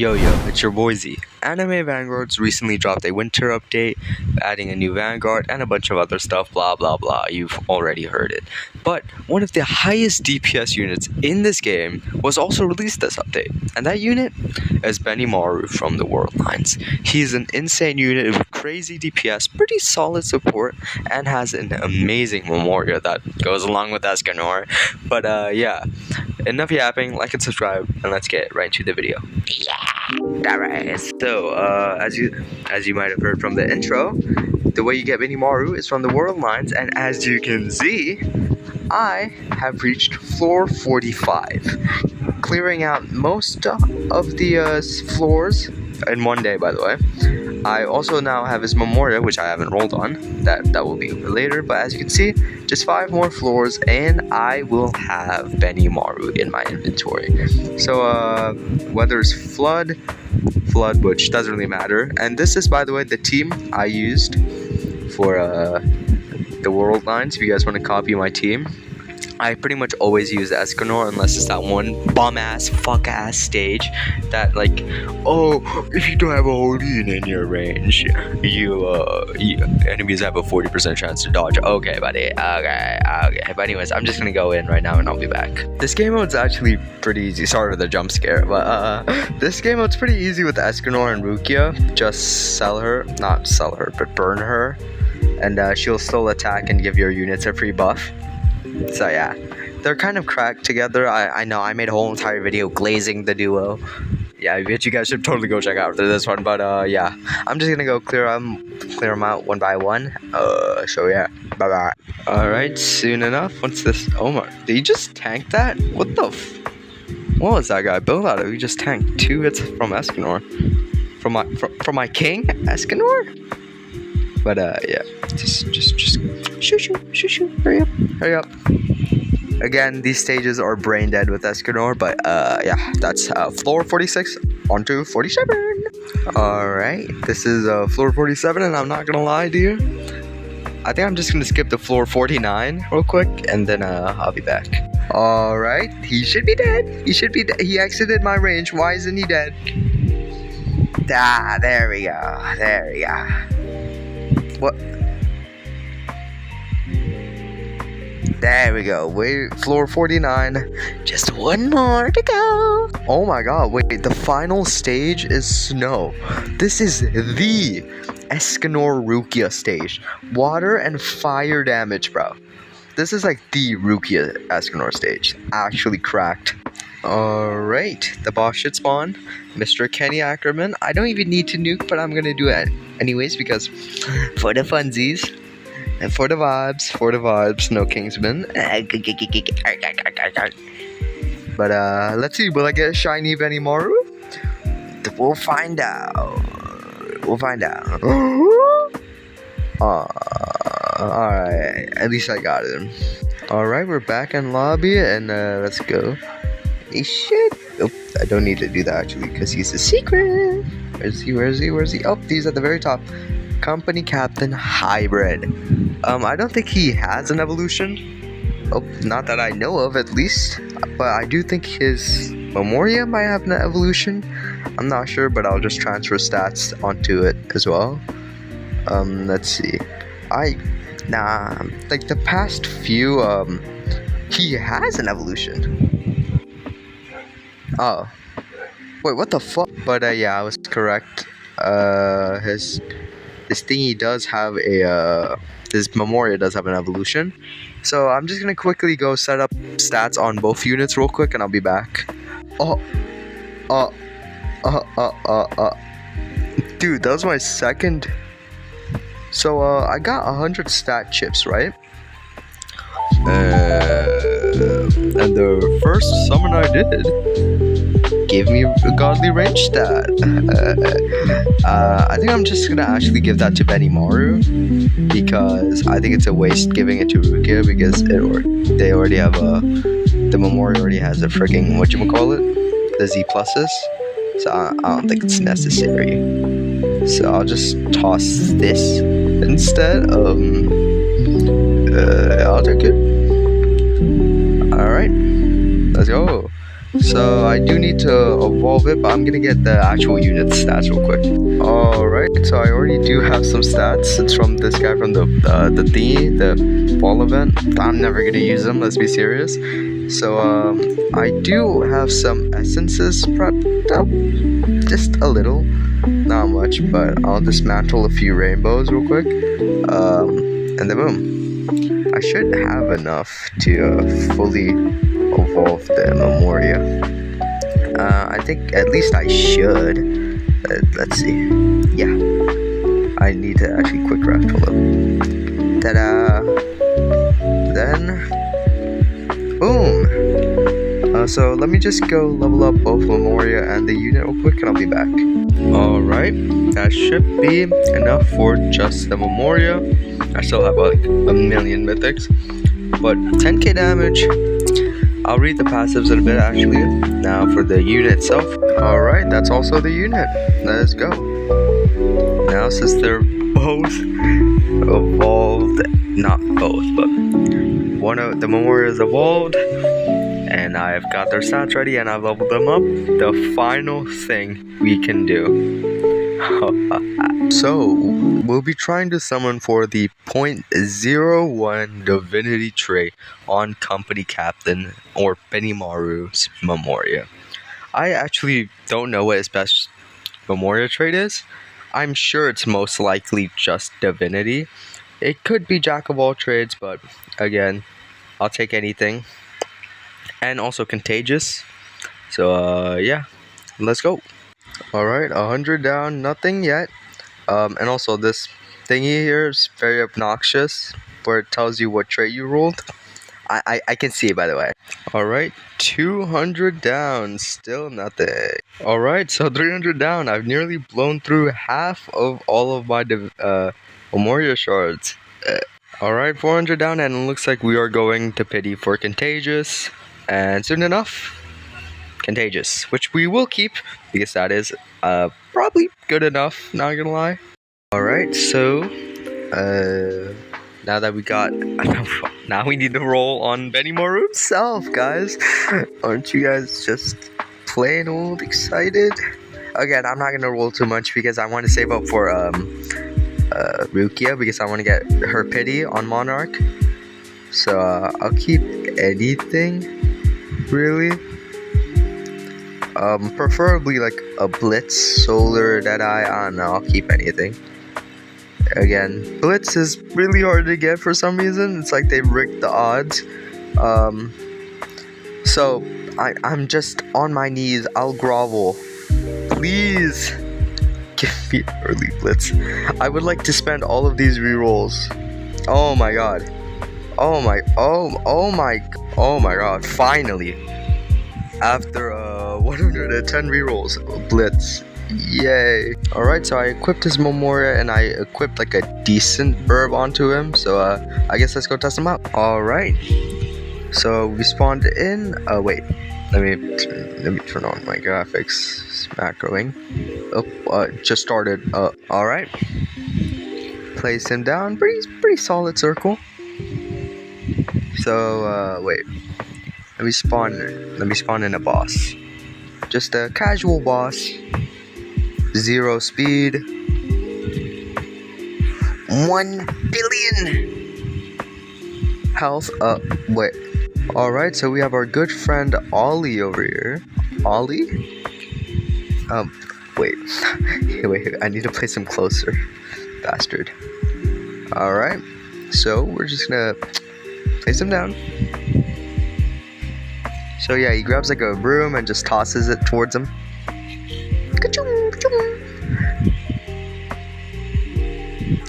Yo, it's your boy Z. Anime Vanguards recently dropped a winter update, adding a new Vanguard and a bunch of other stuff, blah blah blah. You've already heard it. But one of the highest DPS units in this game was also released this update, and that unit is Benimaru from the World Lines. He's an insane unit with crazy DPS, pretty solid support, and has an amazing Memoria that goes along with Escanor. But yeah, enough yapping, like and subscribe, and let's get right into the video. Alright, so as you might have heard from the intro, the way you get Benimaru is from the World Lines, and as you can see, I have reached floor 45, clearing out most of the floors in one day, by the way. I also now have his Memoria, which I haven't rolled on. That will be later, but as you can see, just 5 more floors, and I will have Benimaru in my inventory. So whether it's Flood, which doesn't really matter. And this is, by the way, the team I used for the World Lines. If you guys want to copy my team, I pretty much always use Escanor unless it's that one bum-ass, fuck-ass stage that, like, oh, if you don't have a Odin in your range, enemies have a 40% chance to dodge. Okay, buddy, okay. But anyways, I'm just gonna go in right now and I'll be back. This game mode's actually pretty easy. Sorry for the jump scare, but this game mode's pretty easy with Escanor and Rukia. Just not sell her, but burn her, and she'll still attack and give your units a free buff. So yeah, they're kind of cracked together. I know I made a whole entire video glazing the duo. Yeah, I bet you guys should totally go check out after this one. But yeah, I'm just gonna go clear them out one by one. So yeah, bye bye. All right, soon enough. What's this? Oh my! Did he just tank that? What the? What was that guy built out of? He just tanked 2 hits from Escanor. From my king Escanor. But yeah, just shoot, hurry up. Again, these stages are brain dead with Escanor, but yeah, that's floor 46 onto 47. Alright, this is floor 47, and I'm not gonna lie to you, I think I'm just gonna skip to floor 49 real quick, and then I'll be back. Alright, he should be dead. He exited my range. Why isn't he dead? Ah, there we go. What? There we go. Wait, floor 49. Just one more to go. Oh my god, wait, the final stage is snow. This is the Escanor Rukia stage. Water and fire damage, bro. This is like the Rukia Escanor stage. Actually cracked. Alright, the boss should spawn. Mr. Kenny Ackerman. I don't even need to nuke, but I'm gonna do it anyways because for the funsies and for the vibes, no Kingsman. But let's see, will I get a shiny Benimaru? We'll find out. Alright, at least I got him. Alright, we're back in lobby, and let's go. Hey, shit. Oh, I don't need to do that actually because he's a secret. Where is he? Oh, he's at the very top. Company Captain Hybrid. I don't think he has an evolution. Oh, not that I know of at least. But I do think his Memoria might have an evolution. I'm not sure, but I'll just transfer stats onto it as well. Let's see. Like the past few, he has an evolution. Oh, wait, what the fuck? But yeah, I was correct. His thingy does have his Memoria does have an evolution. So I'm just gonna quickly go set up stats on both units real quick, and I'll be back. Dude, that was my second. So I got 100 stat chips, right? And the first summon I did gave me a godly range stat. I think I'm just gonna actually give that to Benimaru because I think it's a waste giving it to Rukia because they already have the Memoria already has a freaking whatchamacallit, the Z pluses. So I don't think it's necessary. So I'll just toss this instead. I'll take it. Alright, let's go. So I do need to evolve it, but I'm gonna get the actual unit stats real quick. Alright, so I already do have some stats. It's from this guy from the fall event. I'm never gonna use them, let's be serious. So I do have some essences prepped up, just a little, not much, but I'll dismantle a few rainbows real quick. And then boom. I should have enough to fully evolve the Memoria. I think at least I should. Let's see. Yeah. I need to actually quick craft. Hold up. Ta-da. Then, boom. So let me just go level up both Memoria and the unit real quick, and I'll be back. Alright, that should be enough for just the Memoria. I still have like a million mythics, but 10k damage. I'll read the passives in a bit actually. Now for the unit itself. Alright, that's also the unit. Let's go. Now since they're both evolved, not both, but one of the Memoria is evolved, and I've got their stats ready and I've leveled them up. The final thing we can do. So, we'll be trying to summon for the 0.01 divinity trait on company captain or Benimaru's Memoria. I actually don't know what his best Memoria trait is. I'm sure it's most likely just divinity. It could be jack of all trades, but again, I'll take anything. And also contagious. So yeah, let's go. Alright, 100 down, nothing yet. And also this thingy here is very obnoxious, where it tells you what trait you rolled. I can see it, by the way. Alright, 200 down, still nothing. Alright, so 300 down. I've nearly blown through half of all of my Memoria shards. Alright, 400 down, and it looks like we are going to pity for contagious. And soon enough, contagious, which we will keep because that is probably good enough, not gonna lie. Alright, so now that we got now we need to roll on Benimaru himself, guys. Aren't you guys just plain old excited? Again, I'm not gonna roll too much because I want to save up for Rukia, because I want to get her pity on Monarch. So I'll keep anything, really. Preferably like a Blitz, Solar, Deadeye. I don't know, I'll keep anything. Again, Blitz is really hard to get for some reason. It's like they rigged the odds. So I'm just on my knees. I'll grovel. Please give me early Blitz. I would like to spend all of these rerolls. Oh my god. Oh my god. Finally. After 110 rerolls, Blitz. Yay. Alright, so I equipped his Memoria and I equipped like a decent burb onto him. So I guess let's go test him out. Alright. So we spawned in. Wait. Let me turn on my graphics. It's macroing. Oh, just started. Alright. Place him down. Pretty solid circle. So wait. Let me spawn in a boss. Just a casual boss. 0 speed. 1 billion health. Wait. Alright, so we have our good friend Ollie over here. Ollie? Wait. Wait, I need to place him closer. Bastard. Alright. So we're just gonna place him down. So yeah, he grabs like a broom and just tosses it towards him.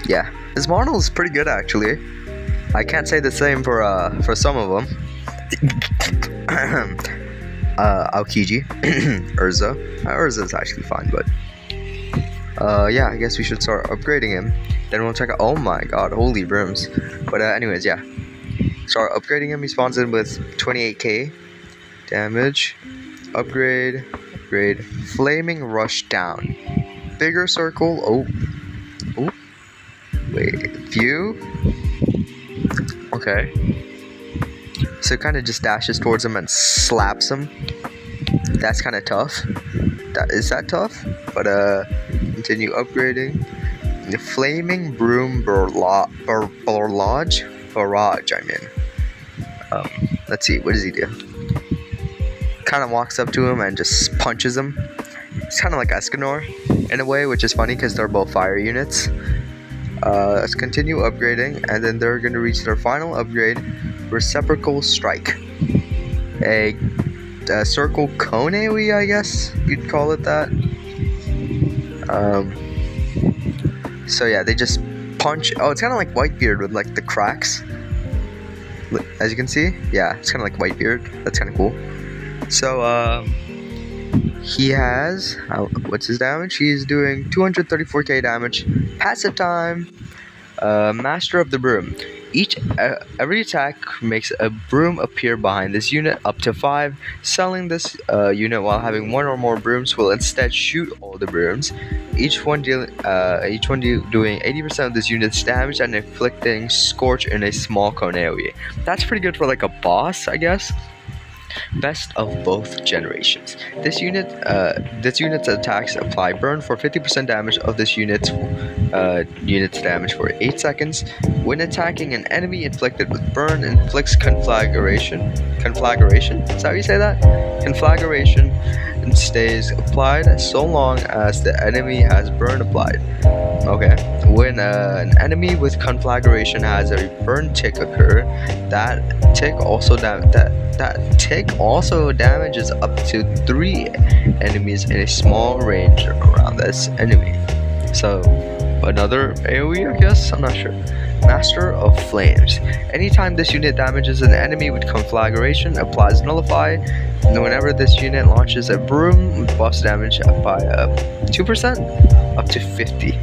Yeah, his model is pretty good actually. I can't say the same for some of them. Aokiji, Urza. Urza is actually fine, but yeah, I guess we should start upgrading him. Then we'll check out. Oh my god, holy brooms. But anyways, yeah, start upgrading him. He spawns in with 28k damage. Upgrade. Flaming rush down. Bigger circle. Oh. Wait. View. Okay. So it kind of just dashes towards him and slaps him. That's kind of tough. Is that tough? But continue upgrading. The Flaming Broom Barrage. I mean. Let's see. What does he do? Kind of walks up to him and just punches him. It's kind of like Escanor in a way, which is funny because they're both fire units. Let's continue upgrading, and then they're going to reach their final upgrade, Reciprocal Strike. A circle cone AoE, I guess you'd call it that. So yeah, they just punch. Oh, it's kind of like Whitebeard with like the cracks. As you can see, yeah, it's kind of like Whitebeard. That's kind of cool. So he has, what's his damage? He's doing 234k damage. Passive time, Master of the Broom. Every attack makes a broom appear behind this unit, up to 5. Selling this unit while having 1 or more brooms will instead shoot all the brooms. Each one doing 80% of this unit's damage and inflicting Scorch in a small cone AoE. That's pretty good for like a boss, I guess. Best of both generations. This unit's attacks apply burn for 50% damage of this unit's damage for 8 seconds. When attacking an enemy inflicted with burn, inflicts conflagration. Conflagration? Is that how you say that? Conflagration and stays applied so long as the enemy has burn applied. Okay. When an enemy with conflagration has a burn tick occur, that tick also damages up to 3 enemies in a small range around this enemy. So another AoE, I guess? I'm not sure. Master of Flames. Anytime this unit damages an enemy with conflagration, applies Nullify. And whenever this unit launches a broom, buffs damage by 2% up to 50.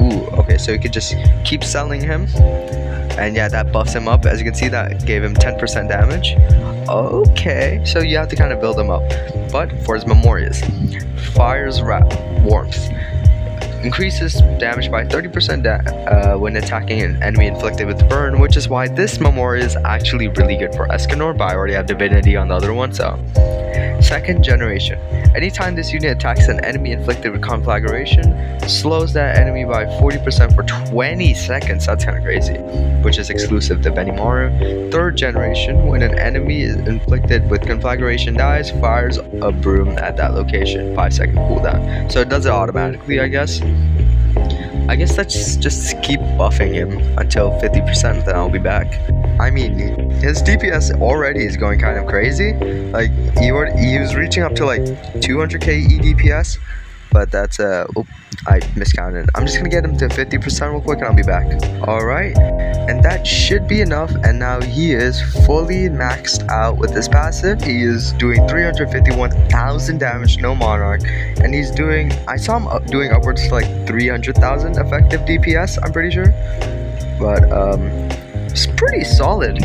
Ooh, okay, so you could just keep selling him. And yeah, that buffs him up. As you can see, that gave him 10% damage. Okay, so you have to kind of build him up. But for his Memorias, Fire's Warmth. Increases damage by 30% when attacking an enemy inflicted with burn, which is why this Memoria is actually really good for Escanor, but I already have Divinity on the other one, so. Second generation. Anytime this unit attacks an enemy inflicted with conflagration, slows that enemy by 40% for 20 seconds. That's kind of crazy, which is exclusive to Benimaru. Third generation. When an enemy is inflicted with conflagration dies, fires a broom at that location. 5-second cooldown. So it does it automatically, I guess. Let's just keep buffing him until 50%, then I'll be back. I mean, his DPS already is going kind of crazy. Like, he was reaching up to like 200k eDPS, but that's, I miscounted. I'm just gonna get him to 50% real quick and I'll be back. Alright, and that should be enough, and now he is fully maxed out with his passive. He is doing 351,000 damage, no monarch, and he's doing, I saw him doing upwards to like 300,000 effective DPS, I'm pretty sure. But, it's pretty solid.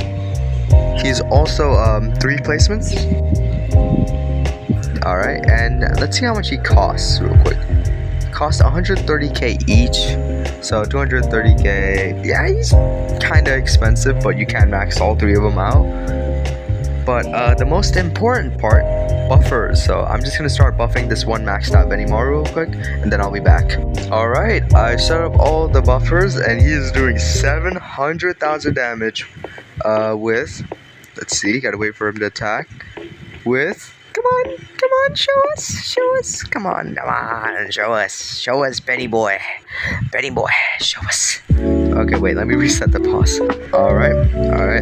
He's also, 3 placements. Alright, and let's see how much he costs real quick. Cost 130k each, so 230k. Yeah, he's kind of expensive, but you can max all 3 of them out. But the most important part, buffers. So I'm just gonna start buffing this one maxed out Benimaru real quick, and then I'll be back. Alright, I've set up all the buffers, and he is doing 700,000 damage with, let's see, gotta wait for him to attack, with, come on, show us, come on, show us, Benny boy, show us. Okay, wait, let me reset the pause. Alright,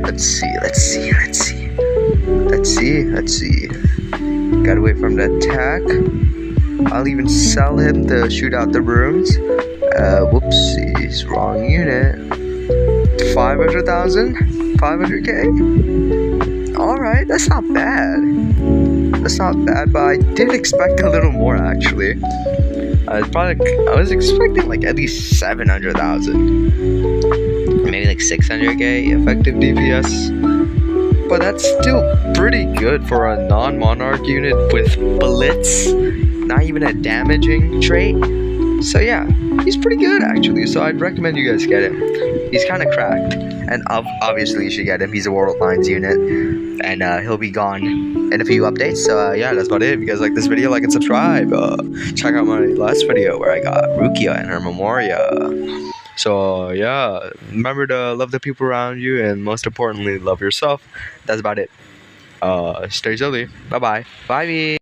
let's see. Gotta wait for him to attack. I'll even sell him to shoot out the rooms. Whoopsies, wrong unit. 500,000? 500k? Alright, that's not bad, but I did expect a little more actually. I was expecting like at least 700,000. Maybe like 600k effective DPS. But that's still pretty good for a non-monarch unit with Blitz. Not even a damaging trait. So yeah, he's pretty good actually. So I'd recommend you guys get him. He's kind of cracked. and obviously you should get him. He's a World Lines unit, and he'll be gone in a few updates. So yeah, that's about it. If you guys like this video, like and subscribe. Check out my last video where I got Rukia and her Memoria. So yeah, remember to love the people around you, and most importantly, love yourself. That's about it. Stay silly. Bye bye. Bye.